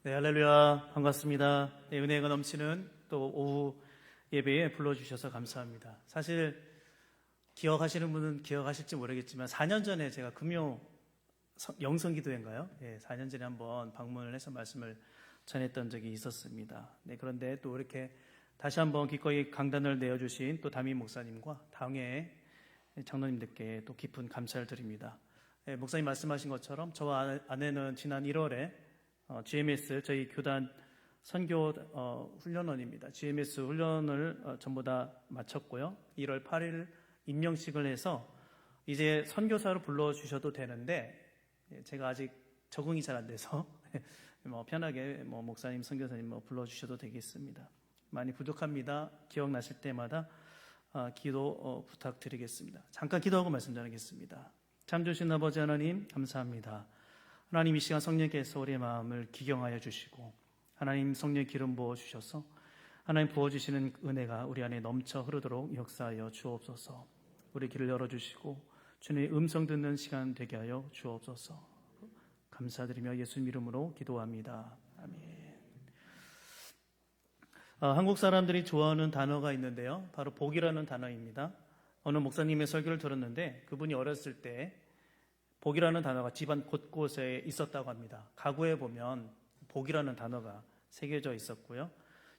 네, 할렐루야. 반갑습니다. 네, 은혜가 넘치는 또 오후 예배에 불러주셔서 감사합니다. 사실 기억하시는 분은 기억하실지 모르겠지만 4년 전에 제가 금요 영성기도회인가요? 네, 4년 전에 한번 방문을 해서 말씀을 전했던 적이 있었습니다. 네, 그런데 또 이렇게 다시 한번 기꺼이 강단을 내어주신 또 담임 목사님과 당회 장로님들께 또 깊은 감사를 드립니다. 네, 목사님 말씀하신 것처럼 저와 아내는 지난 1월에 GMS 저희 교단 선교 훈련원입니다. GMS 훈련을 전부 다 마쳤고요. 1월 8일 임명식을 해서 이제 선교사로 불러주셔도 되는데 제가 아직 적응이 잘 안 돼서 편하게 목사님, 선교사님 불러주셔도 되겠습니다. 많이 부족합니다. 기억나실 때마다 기도 부탁드리겠습니다. 잠깐 기도하고 말씀 전하겠습니다. 참 좋으신 아버지 하나님 감사합니다. 하나님 이 시간 성령께서 우리의 마음을 기경하여 주시고 하나님 성령 기름 부어주셔서 하나님 부어주시는 은혜가 우리 안에 넘쳐 흐르도록 역사하여 주옵소서. 우리 길을 열어주시고 주님의 음성 듣는 시간 되게 하여 주옵소서. 감사드리며 예수님 이름으로 기도합니다. 아멘. 한국 사람들이 좋아하는 단어가 있는데요, 바로 복이라는 단어입니다. 어느 목사님의 설교를 들었는데 그분이 어렸을 때 복이라는 단어가 집안 곳곳에 있었다고 합니다. 가구에 보면 복이라는 단어가 새겨져 있었고요.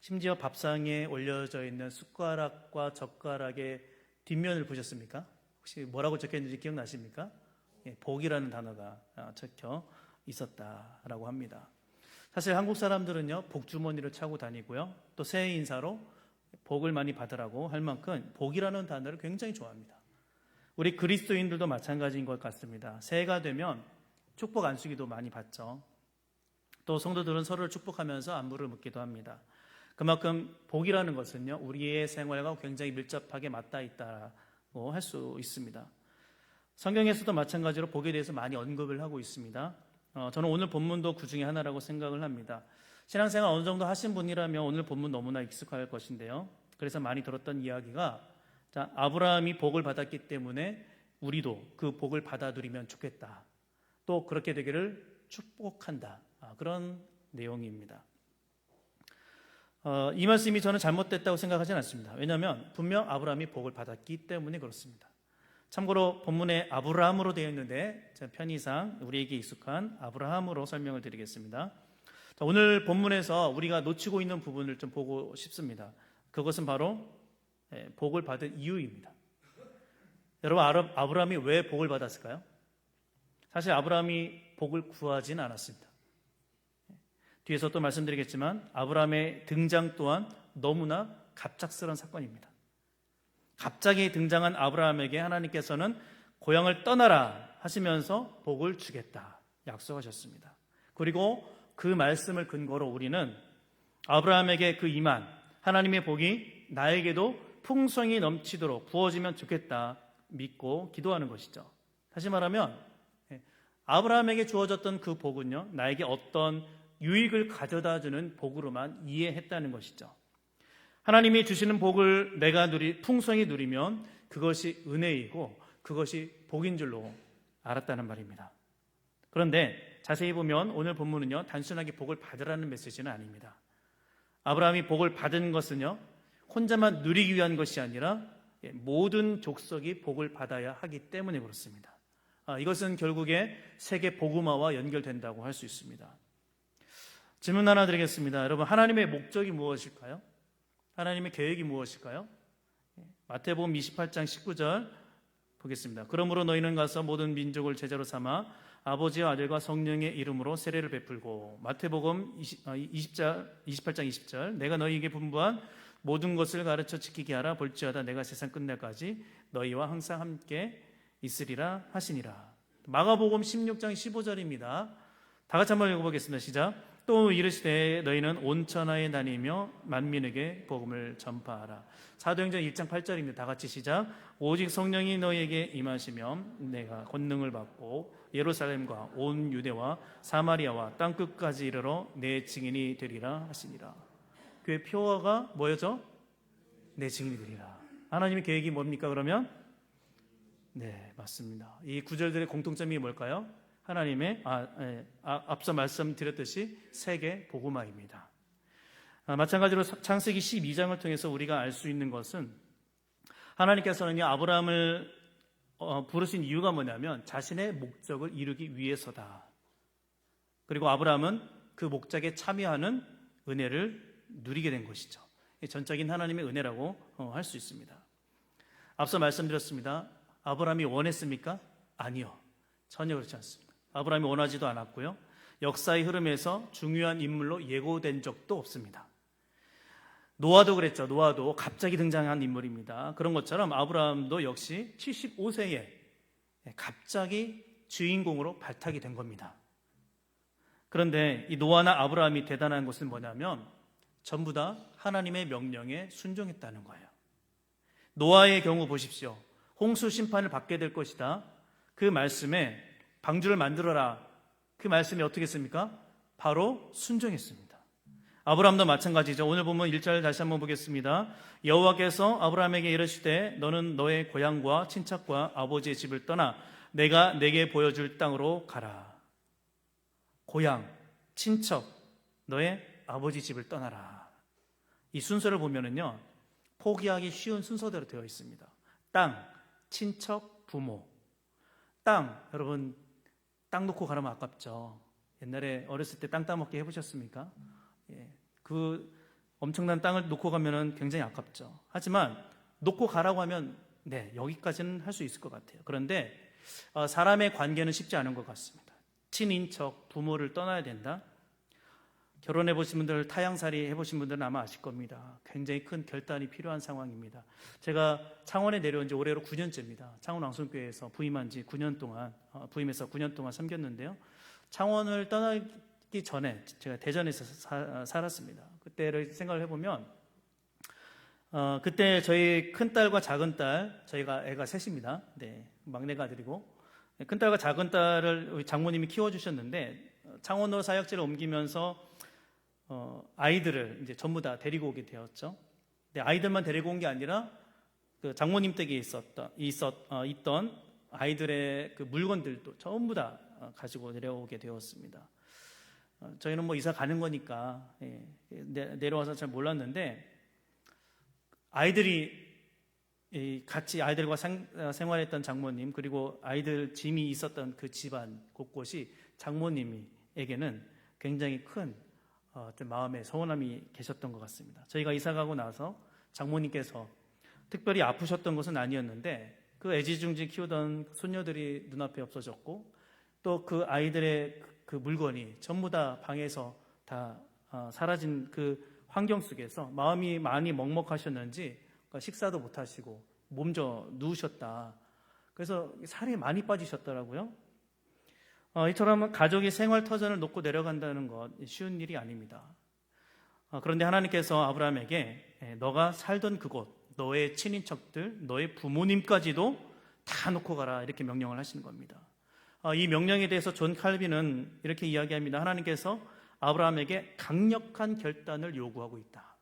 심지어 밥상에 올려져 있는 숟가락과 젓가락의 뒷면을 보셨습니까? 혹시 뭐라고 적혀있는지 기억나십니까? 복이라는 단어가 적혀 있었다라고 합니다. 사실 한국 사람들은요, 복주머니를 차고 다니고요, 또 새해 인사로 복을 많이 받으라고 할 만큼 복이라는 단어를 굉장히 좋아합니다. 우리 그리스도인들도 마찬가지인 것 같습니다. 새해가 되면 축복 안수기도 많이 받죠. 또 성도들은 서로를 축복하면서 안부를 묻기도 합니다. 그만큼 복이라는 것은요, 우리의 생활과 굉장히 밀접하게 맞닿아 있다고 할 수 있습니다. 성경에서도 마찬가지로 복에 대해서 많이 언급을 하고 있습니다. 저는 오늘 본문도 그 중에 하나라고 생각을 합니다. 신앙생활 어느 정도 하신 분이라면 오늘 본문 너무나 익숙할 것인데요. 그래서 많이 들었던 이야기가, 자, 아브라함이 복을 받았기 때문에 우리도 그 복을 받아 누리면 좋겠다. 또 그렇게 되기를 축복한다. 그런 내용입니다. 이 말씀이 저는 잘못됐다고 생각하지는 않습니다. 왜냐하면 분명 아브라함이 복을 받았기 때문에 그렇습니다. 참고로 본문에 아브라함으로 되어 있는데 편의상 우리에게 익숙한 아브라함으로 설명을 드리겠습니다. 자, 오늘 본문에서 우리가 놓치고 있는 부분을 좀 보고 싶습니다. 그것은 바로 복을 받은 이유입니다. 여러분, 아브라함이 왜 복을 받았을까요? 사실 아브라함이 복을 구하지는 않았습니다. 뒤에서 또 말씀드리겠지만 아브라함의 등장 또한 너무나 갑작스러운 사건입니다. 갑자기 등장한 아브라함에게 하나님께서는 고향을 떠나라 하시면서 복을 주겠다 약속하셨습니다. 그리고 그 말씀을 근거로 우리는 아브라함에게 그 임한 하나님의 복이 나에게도 풍성이 넘치도록 부어지면 좋겠다 믿고 기도하는 것이죠. 다시 말하면 아브라함에게 주어졌던 그 복은요, 나에게 어떤 유익을 가져다주는 복으로만 이해했다는 것이죠. 하나님이 주시는 복을 내가 풍성히 누리면 그것이 은혜이고 그것이 복인 줄로 알았다는 말입니다. 그런데 자세히 보면 오늘 본문은요, 단순하게 복을 받으라는 메시지는 아닙니다. 아브라함이 복을 받은 것은요, 혼자만 누리기 위한 것이 아니라 모든 족속이 복을 받아야 하기 때문에 그렇습니다. 이것은 결국에 세계 복음화와 연결된다고 할 수 있습니다. 질문 하나 드리겠습니다. 여러분, 하나님의 목적이 무엇일까요? 하나님의 계획이 무엇일까요? 마태복음 28장 19절 보겠습니다. 그러므로 너희는 가서 모든 민족을 제자로 삼아 아버지와 아들과 성령의 이름으로 세례를 베풀고, 마태복음 28장 20절 내가 너희에게 분부한 모든 것을 가르쳐 지키게 하라. 볼지어다 내가 세상 끝날까지 너희와 항상 함께 있으리라 하시니라. 마가복음 16장 15절입니다. 다 같이 한번 읽어보겠습니다. 시작. 또 이르시되 너희는 온 천하에 다니며 만민에게 복음을 전파하라. 사도행전 1장 8절입니다. 다 같이 시작. 오직 성령이 너희에게 임하시면 내가 권능을 받고 예루살렘과 온 유대와 사마리아와 땅끝까지 이르러 내 증인이 되리라 하시니라. 그의 표어가 뭐였죠? 내 증인이 되리라. 하나님의 계획이 뭡니까 그러면? 네, 맞습니다. 이 구절들의 공통점이 뭘까요? 하나님의 앞서 말씀드렸듯이 세계 복음화입니다. 마찬가지로 창세기 12장을 통해서 우리가 알 수 있는 것은 하나님께서는 아브라함을 부르신 이유가 뭐냐면 자신의 목적을 이루기 위해서다. 그리고 아브라함은 그 목적에 참여하는 은혜를 누리게 된 것이죠. 전적인 하나님의 은혜라고 할 수 있습니다. 앞서 말씀드렸습니다. 아브라함이 원했습니까? 아니요. 전혀 그렇지 않습니다. 아브라함이 원하지도 않았고요. 역사의 흐름에서 중요한 인물로 예고된 적도 없습니다. 노아도 그랬죠. 노아도 갑자기 등장한 인물입니다. 그런 것처럼 아브라함도 역시 75세에 갑자기 주인공으로 발탁이 된 겁니다. 그런데 이 노아나 아브라함이 대단한 것은 뭐냐면 전부 다 하나님의 명령에 순종했다는 거예요. 노아의 경우 보십시오. 홍수 심판을 받게 될 것이다. 그 말씀에 방주를 만들어라. 그 말씀이 어떻게 했습니까? 바로 순종했습니다. 아브라함도 마찬가지죠. 오늘 보면 1절 다시 한번 보겠습니다. 여호와께서 아브라함에게 이르시되 너는 너의 고향과 친척과 아버지의 집을 떠나 내가 내게 보여줄 땅으로 가라. 고향, 친척, 너의 아버지 집을 떠나라. 이 순서를 보면은요, 포기하기 쉬운 순서대로 되어 있습니다. 땅, 친척, 부모. 땅, 여러분 땅 놓고 가려면 아깝죠. 옛날에 어렸을 때 땅 따먹기 해보셨습니까? 그 엄청난 땅을 놓고 가면은 굉장히 아깝죠. 하지만 놓고 가라고 하면 여기까지는 할 수 있을 것 같아요. 그런데 사람의 관계는 쉽지 않은 것 같습니다. 친인척, 부모를 떠나야 된다. 결혼해 보신 분들, 타향살이 해보신 분들은 아마 아실 겁니다. 굉장히 큰 결단이 필요한 상황입니다. 제가 창원에 내려온 지 올해로 9년째입니다. 창원 왕송교회에서 부임한 지 9년 동안, 부임해서 9년 동안 섬겼는데요. 창원을 떠나기 전에 제가 대전에서 살았습니다. 그때를 생각을 해보면, 그때 저희 큰딸과 작은딸, 저희가 애가 셋입니다. 막내가 아들이고, 큰딸과 작은딸을 장모님이 키워주셨는데, 창원으로 사역지를 옮기면서 아이들을 이제 전부 다 데리고 오게 되었죠. 근데 아이들만 데리고 온 게 아니라 그 장모님 댁에 있던 아이들의 그 물건들도 전부 다 가지고 내려오게 되었습니다. 저희는 뭐 이사 가는 거니까 내려와서 잘 몰랐는데 아이들이 같이 아이들과 생활했던 장모님 그리고 아이들 짐이 있었던 그 집안 곳곳이 장모님에게는 굉장히 큰 마음의 서운함이 계셨던 것 같습니다. 저희가 이사 가고 나서 장모님께서 특별히 아프셨던 것은 아니었는데 그 애지중지 키우던 손녀들이 눈앞에 없어졌고 또 그 아이들의 그 물건이 전부 다 방에서 다 사라진 그 환경 속에서 마음이 많이 먹먹하셨는지 식사도 못하시고 몸져 누우셨다. 그래서 살이 많이 빠지셨더라고요. 이처럼 가족이 생활터전을 놓고 내려간다는 것 쉬운 일이 아닙니다. 그런데 하나님께서 아브라함에게 너가 살던 그곳, 너의 친인척들, 너의 부모님까지도 다 놓고 가라 이렇게 명령을 하시는 겁니다. 이 명령에 대해서 존 칼빈은 이렇게 이야기합니다. 하나님께서 아브라함에게 강력한 결단을 요구하고 있다.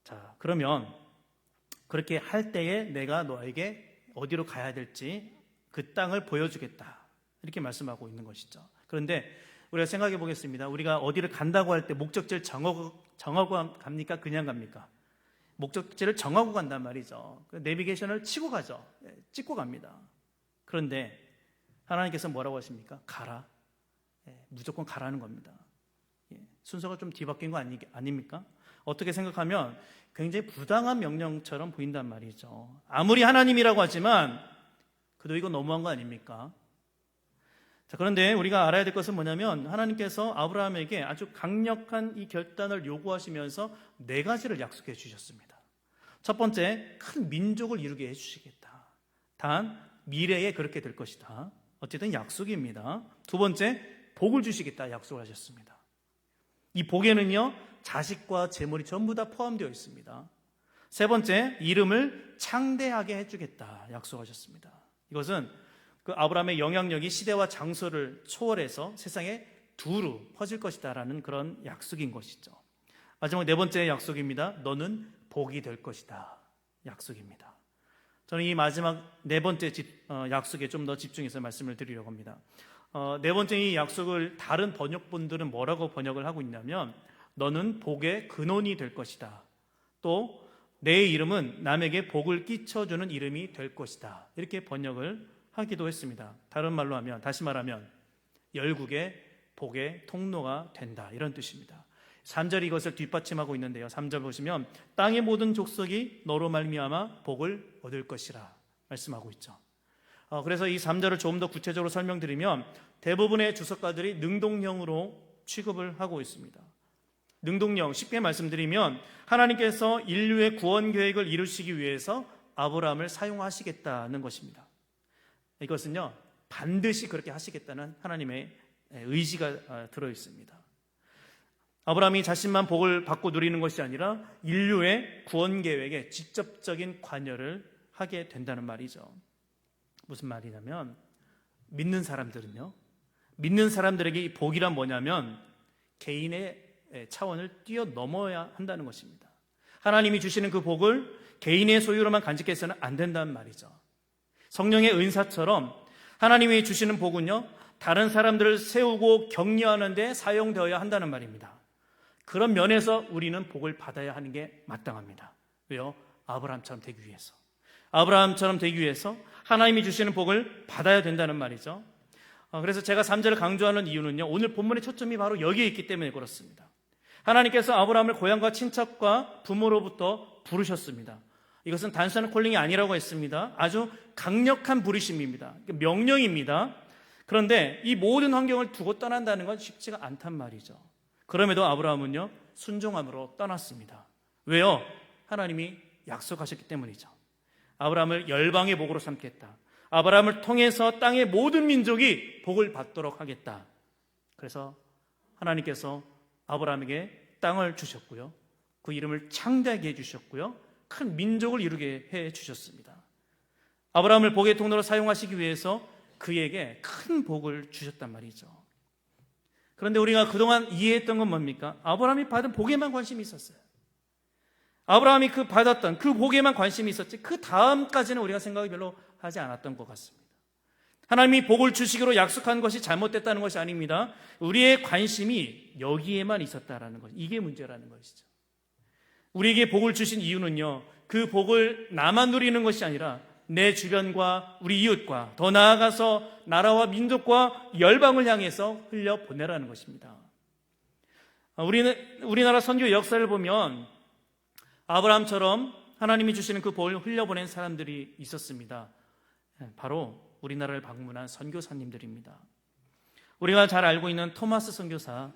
자, 그러면 그렇게 할 때에 내가 너에게 어디로 가야 될지 그 땅을 보여주겠다. 이렇게 말씀하고 있는 것이죠. 그런데 우리가 생각해 보겠습니다. 우리가 어디를 간다고 할 때 목적지를 정하고 갑니까? 그냥 갑니까? 목적지를 정하고 간단 말이죠. 내비게이션을 치고 가죠. 찍고 갑니다. 그런데 하나님께서 뭐라고 하십니까? 가라. 무조건 가라는 겁니다. 순서가 좀 뒤바뀐 거 아닙니까? 어떻게 생각하면 굉장히 부당한 명령처럼 보인단 말이죠. 아무리 하나님이라고 하지만 그래도 이거 너무한 거 아닙니까? 자, 그런데 우리가 알아야 될 것은 뭐냐면 하나님께서 아브라함에게 아주 강력한 이 결단을 요구하시면서 4가지를 약속해 주셨습니다. 첫 번째, 큰 민족을 이루게 해주시겠다. 단 미래에 그렇게 될 것이다. 어쨌든 약속입니다. 두 번째, 복을 주시겠다 약속을 하셨습니다. 이 복에는요 자식과 재물이 전부 다 포함되어 있습니다. 세 번째, 이름을 창대하게 해주겠다 약속하셨습니다. 이것은 그 아브라함의 영향력이 시대와 장소를 초월해서 세상에 두루 퍼질 것이다라는 그런 약속인 것이죠. 마지막 4번째 약속입니다. 너는 복이 될 것이다 약속입니다. 저는 이 마지막 4번째 약속에 좀 더 집중해서 말씀을 드리려고 합니다. 네 번째 이 약속을 다른 번역본들은 뭐라고 번역을 하고 있냐면 너는 복의 근원이 될 것이다. 또 내 이름은 남에게 복을 끼쳐주는 이름이 될 것이다. 이렇게 번역을 하기도 했습니다. 다른 말로 하면, 다시 말하면 열국의 복의 통로가 된다, 이런 뜻입니다. 3절이 이것을 뒷받침하고 있는데요. 3절 보시면 땅의 모든 족속이 너로 말미암아 복을 얻을 것이라 말씀하고 있죠. 그래서 이 3절을 조금 더 구체적으로 설명드리면 대부분의 주석가들이 능동형으로 취급을 하고 있습니다. 능동형, 쉽게 말씀드리면 하나님께서 인류의 구원 계획을 이루시기 위해서 아브라함을 사용하시겠다는 것입니다. 이것은요, 반드시 그렇게 하시겠다는 하나님의 의지가 들어있습니다. 아브라함이 자신만 복을 받고 누리는 것이 아니라 인류의 구원 계획에 직접적인 관여를 하게 된다는 말이죠. 무슨 말이냐면 믿는 사람들은요, 믿는 사람들에게 이 복이란 뭐냐면 개인의 차원을 뛰어넘어야 한다는 것입니다. 하나님이 주시는 그 복을 개인의 소유로만 간직해서는 안 된다는 말이죠. 성령의 은사처럼 하나님이 주시는 복은요, 다른 사람들을 세우고 격려하는 데 사용되어야 한다는 말입니다. 그런 면에서 우리는 복을 받아야 하는 게 마땅합니다. 왜요? 아브라함처럼 되기 위해서. 아브라함처럼 되기 위해서 하나님이 주시는 복을 받아야 된다는 말이죠. 그래서 제가 3절을 강조하는 이유는요, 오늘 본문의 초점이 바로 여기에 있기 때문에 그렇습니다. 하나님께서 아브라함을 고향과 친척과 부모로부터 부르셨습니다. 이것은 단순한 콜링이 아니라고 했습니다. 아주 강력한 부르심입니다. 명령입니다. 그런데 이 모든 환경을 두고 떠난다는 건 쉽지가 않단 말이죠. 그럼에도 아브라함은요, 순종함으로 떠났습니다. 왜요? 하나님이 약속하셨기 때문이죠. 아브라함을 열방의 복으로 삼겠다. 아브라함을 통해서 땅의 모든 민족이 복을 받도록 하겠다. 그래서 하나님께서 아브라함에게 땅을 주셨고요, 그 이름을 창대하게 해주셨고요, 큰 민족을 이루게 해주셨습니다. 아브라함을 복의 통로로 사용하시기 위해서 그에게 큰 복을 주셨단 말이죠. 그런데 우리가 그동안 이해했던 건 뭡니까? 아브라함이 받은 복에만 관심이 있었어요. 아브라함이 그 받았던 그 복에만 관심이 있었지 그 다음까지는 우리가 생각이 별로 하지 않았던 것 같습니다. 하나님이 복을 주시기로 약속한 것이 잘못됐다는 것이 아닙니다. 우리의 관심이 여기에만 있었다라는 것, 이게 문제라는 것이죠. 우리에게 복을 주신 이유는요, 그 복을 나만 누리는 것이 아니라 내 주변과 우리 이웃과 더 나아가서 나라와 민족과 열방을 향해서 흘려보내라는 것입니다. 우리나라 선교 역사를 보면 아브라함처럼 하나님이 주시는 그 복을 흘려보낸 사람들이 있었습니다. 바로 우리나라를 방문한 선교사님들입니다. 우리가 잘 알고 있는 토마스 선교사,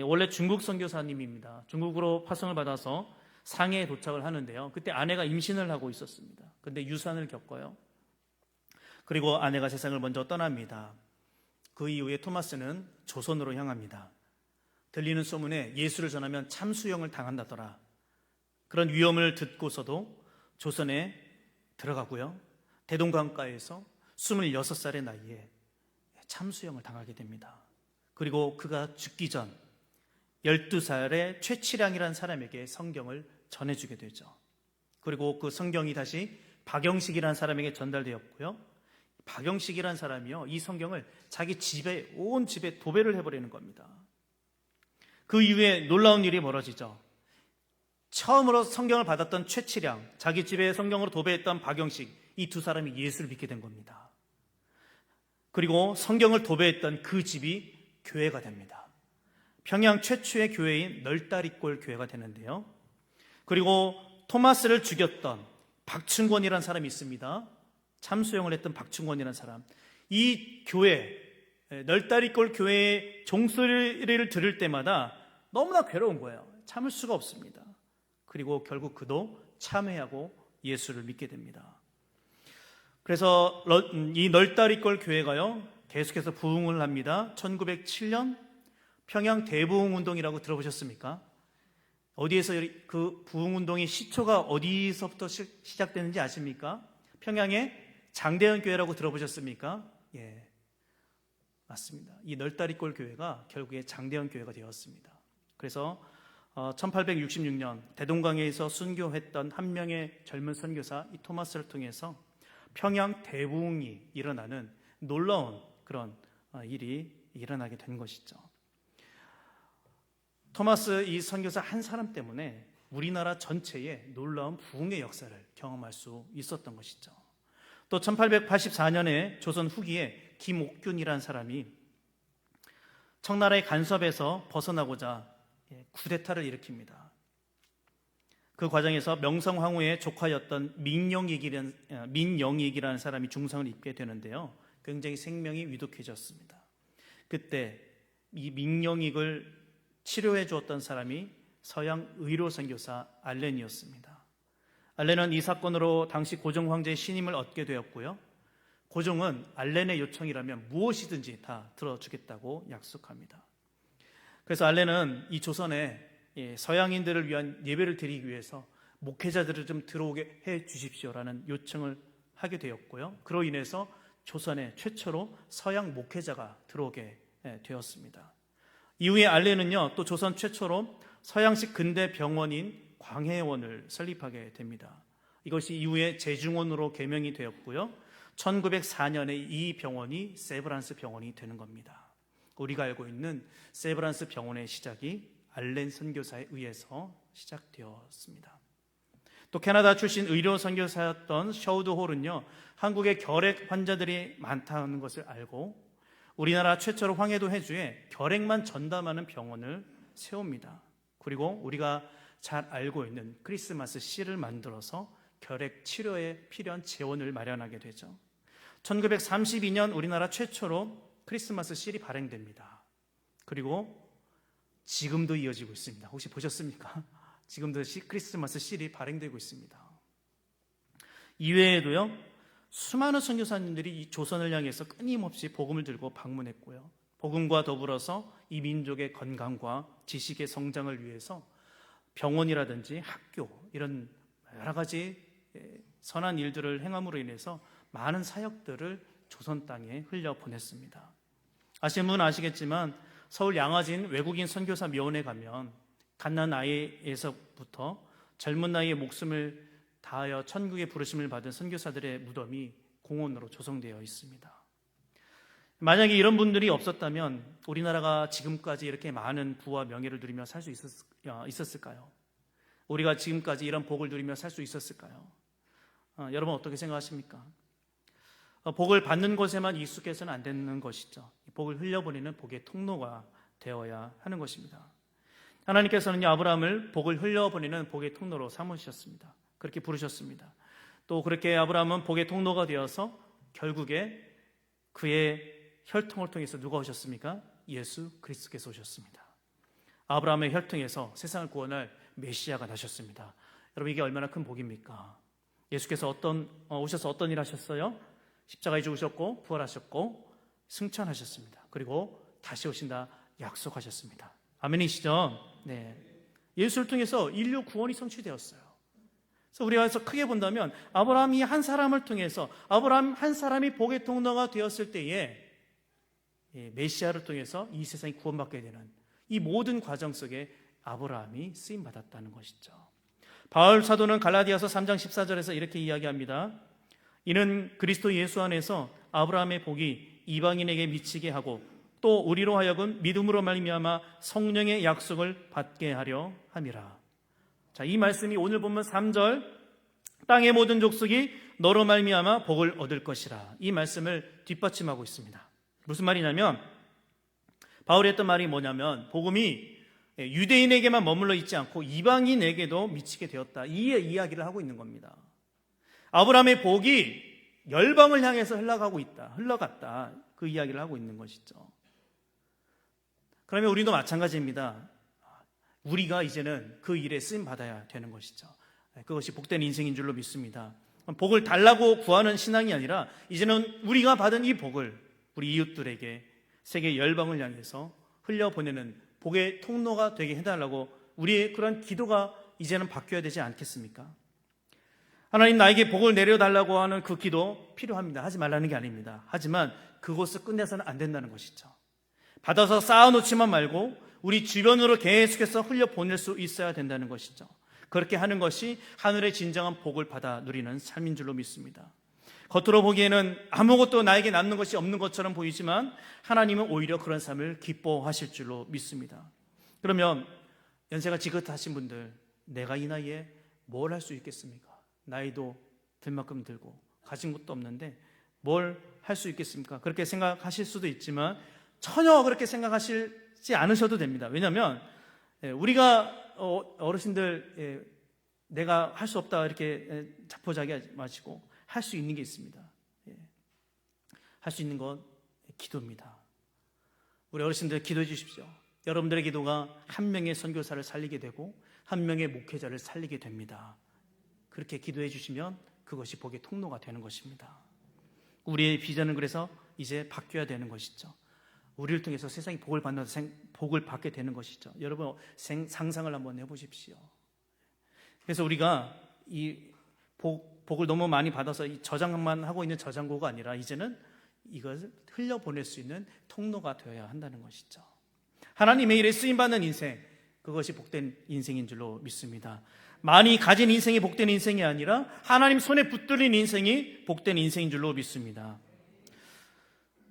원래 중국 선교사님입니다. 중국으로 파송을 받아서 상해에 도착을 하는데요, 그때 아내가 임신을 하고 있었습니다. 그런데 유산을 겪어요. 그리고 아내가 세상을 먼저 떠납니다. 그 이후에 토마스는 조선으로 향합니다. 들리는 소문에 예수를 전하면 참수형을 당한다더라. 그런 위험을 듣고서도 조선에 들어가고요, 대동강가에서 26살의 나이에 참수형을 당하게 됩니다. 그리고 그가 죽기 전 12살의 최치량이라는 사람에게 성경을 전해주게 되죠. 그리고 그 성경이 다시 박영식이라는 사람에게 전달되었고요, 박영식이라는 사람이요, 이 성경을 자기 집에, 온 집에 도배를 해버리는 겁니다. 그 이후에 놀라운 일이 벌어지죠. 처음으로 성경을 받았던 최치량, 자기 집에 성경으로 도배했던 박영식, 이 두 사람이 예수를 믿게 된 겁니다. 그리고 성경을 도배했던 그 집이 교회가 됩니다. 평양 최초의 교회인 널다리골 교회가 되는데요, 그리고 토마스를 죽였던 박충권이라는 사람이 있습니다. 참수형을 했던 박충권이라는 사람, 이 교회, 널다리골 교회의 종소리를 들을 때마다 너무나 괴로운 거예요. 참을 수가 없습니다. 그리고 결국 그도 참회하고 예수를 믿게 됩니다. 그래서 이 널다리골 교회가요, 계속해서 부흥을 합니다. 1907년 평양 대부흥운동이라고 들어보셨습니까? 어디에서 그 부흥운동의 시초가 어디서부터 시작되는지 아십니까? 평양의 장대현 교회라고 들어보셨습니까? 예, 맞습니다. 이 널다리골 교회가 결국에 장대현 교회가 되었습니다. 그래서 1866년 대동강에서 순교했던 한 명의 젊은 선교사 이 토마스를 통해서 평양 대부흥이 일어나는 놀라운 그런 일이 일어나게 된 것이죠. 토마스 이 선교사 한 사람 때문에 우리나라 전체에 놀라운 부흥의 역사를 경험할 수 있었던 것이죠. 또 1884년에 조선 후기에 김옥균이라는 사람이 청나라의 간섭에서 벗어나고자 쿠데타를 일으킵니다. 그 과정에서 명성황후의 조카였던 민영익이라는 사람이 중상을 입게 되는데요. 굉장히 생명이 위독해졌습니다. 그때 이 민영익을 치료해 주었던 사람이 서양 의료 선교사 알렌이었습니다. 알렌은 이 사건으로 당시 고종 황제의 신임을 얻게 되었고요. 고종은 알렌의 요청이라면 무엇이든지 다 들어주겠다고 약속합니다. 그래서 알렌은 이 조선에 서양인들을 위한 예배를 드리기 위해서 목회자들을 좀 들어오게 해 주십시오라는 요청을 하게 되었고요. 그로 인해서 조선에 최초로 서양 목회자가 들어오게 되었습니다. 이후에 알렌은요, 또 조선 최초로 서양식 근대 병원인 광해원을 설립하게 됩니다. 이것이 이후에 제중원으로 개명이 되었고요. 1904년에 이 병원이 세브란스 병원이 되는 겁니다. 우리가 알고 있는 세브란스 병원의 시작이 알렌 선교사에 의해서 시작되었습니다. 또 캐나다 출신 의료 선교사였던 셔우드 홀은요, 한국에 결핵 환자들이 많다는 것을 알고 우리나라 최초로 황해도 해주에 결핵만 전담하는 병원을 세웁니다. 그리고 우리가 잘 알고 있는 크리스마스 씨를 만들어서 결핵 치료에 필요한 재원을 마련하게 되죠. 1932년 우리나라 최초로 크리스마스 씨를 발행됩니다. 그리고 지금도 이어지고 있습니다. 혹시 보셨습니까? 지금도 크리스마스 씨를 발행되고 있습니다. 이외에도요, 수많은 선교사님들이 이 조선을 향해서 끊임없이 복음을 들고 방문했고요. 복음과 더불어서 이 민족의 건강과 지식의 성장을 위해서 병원이라든지 학교, 이런 여러 가지 선한 일들을 행함으로 인해서 많은 사역들을 조선 땅에 흘려보냈습니다. 아시는 분은 아시겠지만 서울 양화진 외국인 선교사 묘원에 가면 갓난아이에서부터 젊은 나이에 목숨을 다하여 천국의 부르심을 받은 선교사들의 무덤이 공원으로 조성되어 있습니다. 만약에 이런 분들이 없었다면 우리나라가 지금까지 이렇게 많은 부와 명예를 누리며 살 수 있었을까요? 우리가 지금까지 이런 복을 누리며 살 수 있었을까요? 여러분 어떻게 생각하십니까? 복을 받는 것에만 익숙해서는 안 되는 것이죠. 복을 흘려보내는 복의 통로가 되어야 하는 것입니다. 하나님께서는요, 아브라함을 복을 흘려보내는 복의 통로로 삼으셨습니다. 그렇게 부르셨습니다. 또 그렇게 아브라함은 복의 통로가 되어서 결국에 그의 혈통을 통해서 누가 오셨습니까? 예수 그리스도께서 오셨습니다. 아브라함의 혈통에서 세상을 구원할 메시아가 나셨습니다. 여러분, 이게 얼마나 큰 복입니까? 예수께서 오셔서 어떤 일 하셨어요? 십자가에 죽으셨고 부활하셨고 승천하셨습니다. 그리고 다시 오신다 약속하셨습니다. 아멘이시죠? 네. 예수를 통해서 인류 구원이 성취되었어요. 그래서 우리가 크게 본다면 아브라함이 한 사람을 통해서 아브라함 한 사람이 복의 통로가 되었을 때에 메시아를 통해서 이 세상이 구원받게 되는 이 모든 과정 속에 아브라함이 쓰임받았다는 것이죠. 바울 사도는 갈라디아서 3장 14절에서 이렇게 이야기합니다. 이는 그리스도 예수 안에서 아브라함의 복이 이방인에게 미치게 하고 또 우리로 하여금 믿음으로 말미암아 성령의 약속을 받게 하려 함이라. 자, 이 말씀이 오늘 보면 3절 땅의 모든 족속이 너로 말미암아 복을 얻을 것이라. 이 말씀을 뒷받침하고 있습니다. 무슨 말이냐면 바울이 했던 말이 뭐냐면 복음이 유대인에게만 머물러 있지 않고 이방인에게도 미치게 되었다. 이 이야기를 하고 있는 겁니다. 아브라함의 복이 열방을 향해서 흘러갔다. 그 이야기를 하고 있는 것이죠. 그러면 우리도 마찬가지입니다. 우리가 이제는 그 일에 쓰임 받아야 되는 것이죠. 그것이 복된 인생인 줄로 믿습니다. 복을 달라고 구하는 신앙이 아니라 이제는 우리가 받은 이 복을 우리 이웃들에게 세계 열방을 향해서 흘려보내는 복의 통로가 되게 해달라고 우리의 그런 기도가 이제는 바뀌어야 되지 않겠습니까? 하나님 나에게 복을 내려달라고 하는 그 기도 필요합니다. 하지 말라는 게 아닙니다. 하지만 그것을 끝내서는 안 된다는 것이죠. 받아서 쌓아놓지만 말고 우리 주변으로 계속해서 흘려보낼 수 있어야 된다는 것이죠. 그렇게 하는 것이 하늘의 진정한 복을 받아 누리는 삶인 줄로 믿습니다. 겉으로 보기에는 아무것도 나에게 남는 것이 없는 것처럼 보이지만 하나님은 오히려 그런 삶을 기뻐하실 줄로 믿습니다. 그러면 연세가 지긋하신 분들, 내가 이 나이에 뭘 할 수 있겠습니까? 나이도 들 만큼 들고 가진 것도 없는데 뭘 할 수 있겠습니까? 그렇게 생각하실 수도 있지만 전혀 그렇게 생각하시지 않으셔도 됩니다. 왜냐하면 우리가 어르신들 내가 할 수 없다 이렇게 자포자기하지 마시고 할 수 있는 게 있습니다. 할 수 있는 건 기도입니다. 우리 어르신들 기도해 주십시오. 여러분들의 기도가 한 명의 선교사를 살리게 되고 한 명의 목회자를 살리게 됩니다. 그렇게 기도해 주시면 그것이 복의 통로가 되는 것입니다. 우리의 비전은 그래서 이제 바뀌어야 되는 것이죠. 우리를 통해서 세상이 복을 받게 되는 것이죠. 여러분 상상을 한번 해보십시오. 그래서 우리가 이 복을 너무 많이 받아서 이 저장만 하고 있는 저장고가 아니라 이제는 이것을 흘려보낼 수 있는 통로가 되어야 한다는 것이죠. 하나님의 일에 쓰임받는 인생, 그것이 복된 인생인 줄로 믿습니다. 많이 가진 인생이 복된 인생이 아니라 하나님 손에 붙들린 인생이 복된 인생인 줄로 믿습니다.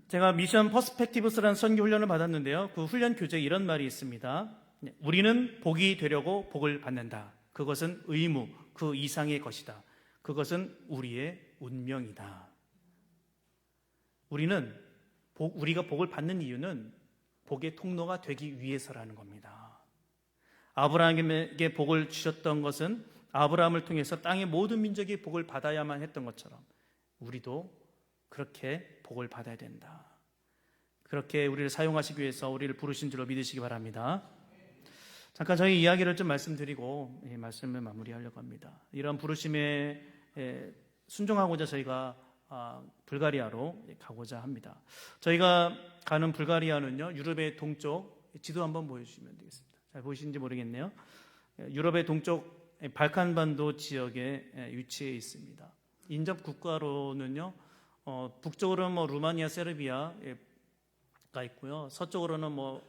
제가 미션 퍼스펙티브스라는 선교 훈련을 받았는데요. 그 훈련 교재에 이런 말이 있습니다. 우리는 복이 되려고 복을 받는다. 그것은 의무, 그 이상의 것이다. 그것은 우리의 운명이다. 우리가 복을 받는 이유는 복의 통로가 되기 위해서라는 겁니다. 아브라함에게 복을 주셨던 것은 아브라함을 통해서 땅의 모든 민족이 복을 받아야만 했던 것처럼 우리도 그렇게 복을 받아야 된다. 그렇게 우리를 사용하시기 위해서 우리를 부르신 줄로 믿으시기 바랍니다. 잠깐 저희 이야기를 좀 말씀드리고 말씀을 마무리하려고 합니다. 이런 부르심에 순종하고자 저희가 불가리아로 가고자 합니다. 저희가 가는 불가리아는요, 유럽의 동쪽, 지도 한번 보여주시면 되겠습니다. 잘 보이시는지 모르겠네요. 유럽의 동쪽 발칸반도 지역에 위치해 있습니다. 인접 국가로는요, 북쪽으로는 루마니아, 세르비아가 있고요. 서쪽으로는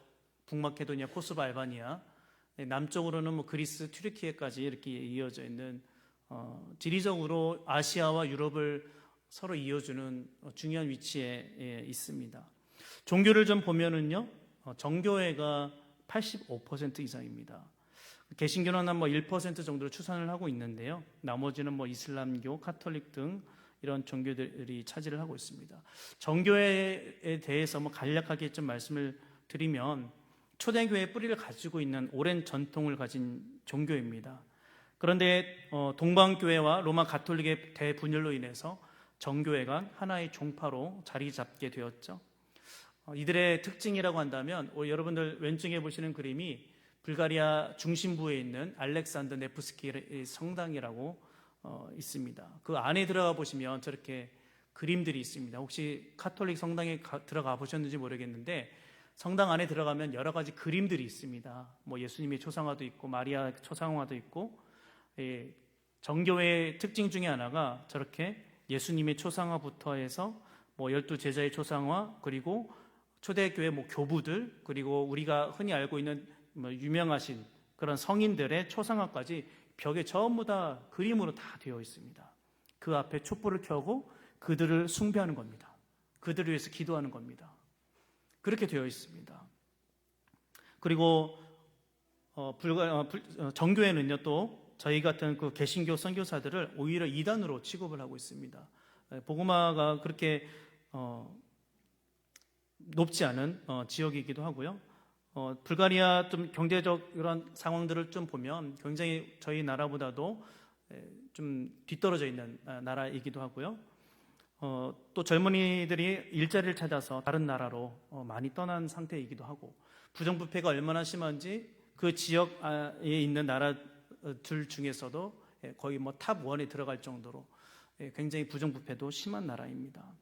북마케도니아, 코소보, 알바니아, 남쪽으로는 그리스, 튀르키예까지 이렇게 이어져 있는 지리적으로 아시아와 유럽을 서로 이어주는 중요한 위치에 있습니다. 종교를 좀 보면은요, 정교회가 85% 이상입니다. 개신교는 한 1% 정도로 추산을 하고 있는데요. 나머지는 이슬람교, 카톨릭 등 이런 종교들이 차지를 하고 있습니다. 정교회에 대해서 간략하게 좀 말씀을 드리면 초대교회의 뿌리를 가지고 있는 오랜 전통을 가진 종교입니다. 그런데 동방교회와 로마 가톨릭의 대분열로 인해서 정교회가 하나의 종파로 자리 잡게 되었죠. 이들의 특징이라고 한다면 여러분들 왼쪽에 보시는 그림이 불가리아 중심부에 있는 알렉산더 네프스키 성당이라고 있습니다. 그 안에 들어가 보시면 저렇게 그림들이 있습니다. 혹시 카톨릭 성당에 들어가 보셨는지 모르겠는데 성당 안에 들어가면 여러 가지 그림들이 있습니다. 예수님의 초상화도 있고 마리아 초상화도 있고, 정교회의 특징 중에 하나가 저렇게 예수님의 초상화부터 해서 12제자의 초상화, 그리고 초대교회 교부들, 그리고 우리가 흔히 알고 있는 유명하신 그런 성인들의 초상화까지 벽에 전부 다 그림으로 다 되어 있습니다. 그 앞에 촛불을 켜고 그들을 숭배하는 겁니다. 그들을 위해서 기도하는 겁니다. 그렇게 되어 있습니다. 그리고 정교회는요, 또 저희 같은 그 개신교 선교사들을 오히려 이단으로 취급을 하고 있습니다. 복음화가 그렇게 높지 않은 지역이기도 하고요. 불가리아 좀 경제적 이런 상황들을 좀 보면 굉장히 저희 나라보다도 좀 뒤떨어져 있는 나라이기도 하고요. 또 젊은이들이 일자리를 찾아서 다른 나라로 많이 떠난 상태이기도 하고, 부정부패가 얼마나 심한지 그 지역에 있는 나라들 중에서도 거의 탑 1에 들어갈 정도로 굉장히 부정부패도 심한 나라입니다.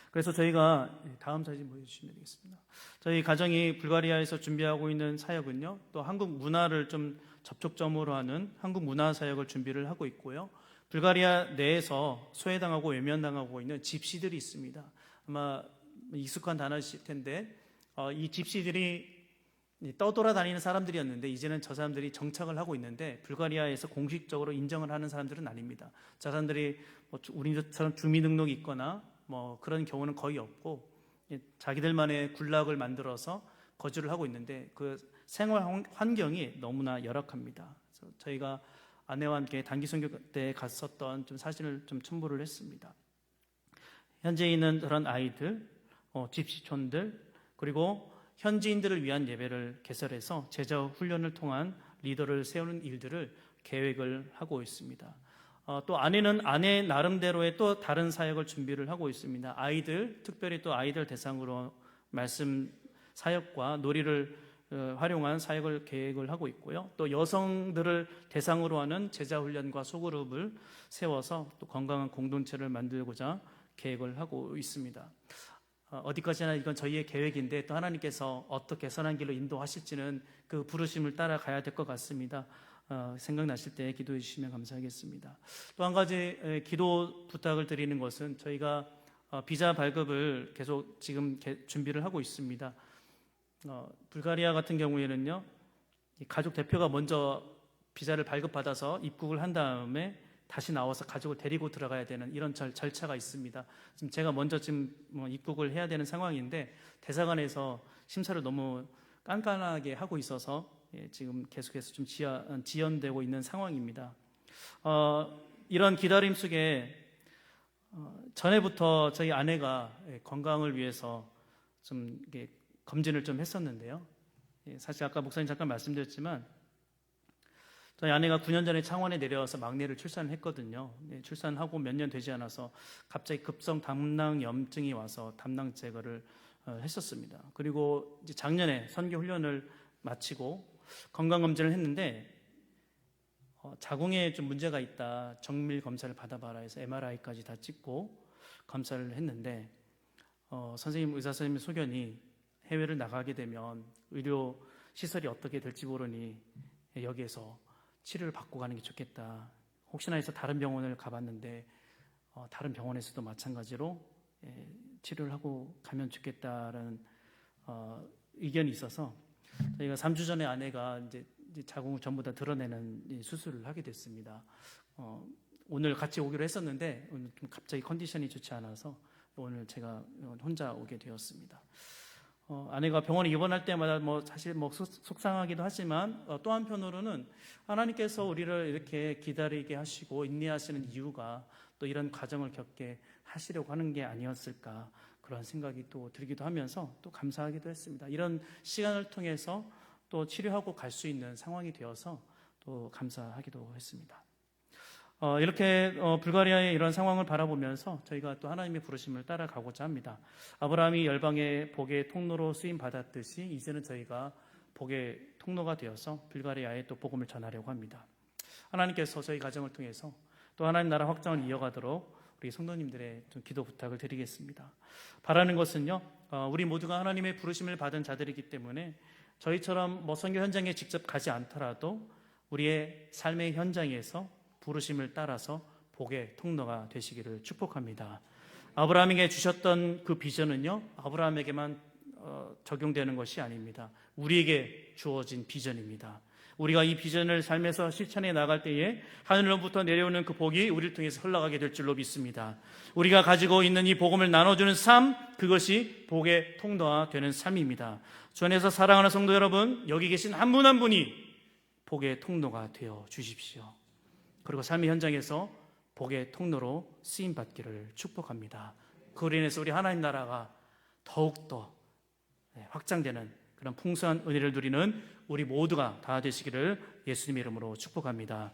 그래서 저희가 다음 사진 보여주시면 되겠습니다. 저희 가정이 불가리아에서 준비하고 있는 사역은요, 또 한국 문화를 좀 접촉점으로 하는 한국 문화 사역을 준비를 하고 있고요. 불가리아 내에서 소외당하고 외면당하고 있는 집시들이 있습니다. 아마 익숙한 단어이실 텐데 이 집시들이 떠돌아다니는 사람들이었는데 이제는 저 사람들이 정착을 하고 있는데 불가리아에서 공식적으로 인정을 하는 사람들은 아닙니다. 저 사람들이 우리처럼 주민등록이 있거나 그런 경우는 거의 없고 자기들만의 군락을 만들어서 거주를 하고 있는데 그 생활 환경이 너무나 열악합니다. 그래서 저희가 아내와 함께 단기 선교 때 갔었던 좀 사진을 좀 첨부를 했습니다. 현재 있는 그런 아이들, 집시촌들, 그리고 현지인들을 위한 예배를 개설해서 제자 훈련을 통한 리더를 세우는 일들을 계획을 하고 있습니다. 또 아내는 아내 나름대로의 또 다른 사역을 준비를 하고 있습니다. 아이들, 특별히 또 아이들 대상으로 말씀 사역과 놀이를 활용한 사역을 계획을 하고 있고요. 또 여성들을 대상으로 하는 제자 훈련과 소그룹을 세워서 또 건강한 공동체를 만들고자 계획을 하고 있습니다. 어디까지나 이건 저희의 계획인데 또 하나님께서 어떻게 선한 길로 인도하실지는 그 부르심을 따라가야 될 것 같습니다. 생각나실 때 기도해 주시면 감사하겠습니다. 또 한 가지 기도 부탁을 드리는 것은 저희가 비자 발급을 계속 지금 준비를 하고 있습니다. 불가리아 같은 경우에는요, 가족 대표가 먼저 비자를 발급받아서 입국을 한 다음에 다시 나와서 가족을 데리고 들어가야 되는 이런 절차가 있습니다. 지금 제가 먼저 입국을 해야 되는 상황인데 대사관에서 심사를 너무 깐깐하게 하고 있어서 지금 계속해서 좀 지연되고 있는 상황입니다. 이런 기다림 속에 전에부터 저희 아내가 건강을 위해서 좀 검진을 좀 했었는데요. 사실 아까 목사님 잠깐 말씀드렸지만 저희 아내가 9년 전에 창원에 내려와서 막내를 출산을 했거든요. 출산하고 몇 년 되지 않아서 갑자기 급성 담낭염증이 와서 담낭 제거를 했었습니다. 그리고 이제 작년에 선교 훈련을 마치고 건강검진을 했는데 자궁에 좀 문제가 있다, 정밀 검사를 받아봐라 해서 MRI까지 다 찍고 검사를 했는데 의사 선생님의 소견이 해외를 나가게 되면 의료 시설이 어떻게 될지 모르니 여기에서 치료를 받고 가는 게 좋겠다. 혹시나 해서 다른 병원을 가봤는데 다른 병원에서도 마찬가지로 치료를 하고 가면 좋겠다라는 의견이 있어서 저희가 3주 전에 아내가 이제 자궁을 전부 다 드러내는 수술을 하게 됐습니다. 오늘 같이 오기로 했었는데 오늘 좀 갑자기 컨디션이 좋지 않아서 오늘 제가 혼자 오게 되었습니다. 아내가 병원에 입원할 때마다 사실 속상하기도 하지만 또 한편으로는 하나님께서 우리를 이렇게 기다리게 하시고 인내하시는 이유가 또 이런 과정을 겪게 하시려고 하는 게 아니었을까 그런 생각이 또 들기도 하면서 또 감사하기도 했습니다. 이런 시간을 통해서 또 치료하고 갈 수 있는 상황이 되어서 또 감사하기도 했습니다. 이렇게 불가리아의 이런 상황을 바라보면서 저희가 또 하나님의 부르심을 따라가고자 합니다. 아브라함이 열방의 복의 통로로 쓰임 받았듯이 이제는 저희가 복의 통로가 되어서 불가리아에 또 복음을 전하려고 합니다. 하나님께서 저희 가정을 통해서 또 하나님 나라 확장을 이어가도록 우리 성도님들의 좀 기도 부탁을 드리겠습니다. 바라는 것은요, 우리 모두가 하나님의 부르심을 받은 자들이기 때문에 저희처럼 선교 현장에 직접 가지 않더라도 우리의 삶의 현장에서 부르심을 따라서 복의 통로가 되시기를 축복합니다. 아브라함에게 주셨던 그 비전은요, 아브라함에게만 적용되는 것이 아닙니다. 우리에게 주어진 비전입니다. 우리가 이 비전을 삶에서 실천해 나갈 때에 하늘로부터 내려오는 그 복이 우리를 통해서 흘러가게 될 줄로 믿습니다. 우리가 가지고 있는 이 복음을 나눠주는 삶, 그것이 복의 통로가 되는 삶입니다. 주 안에서 사랑하는 성도 여러분, 여기 계신 한 분 한 분이 복의 통로가 되어 주십시오. 그리고 삶의 현장에서 복의 통로로 쓰임받기를 축복합니다. 그로 인해서 우리 하나님 나라가 더욱더 확장되는 그런 풍성한 은혜를 누리는 우리 모두가 다 되시기를 예수님의 이름으로 축복합니다.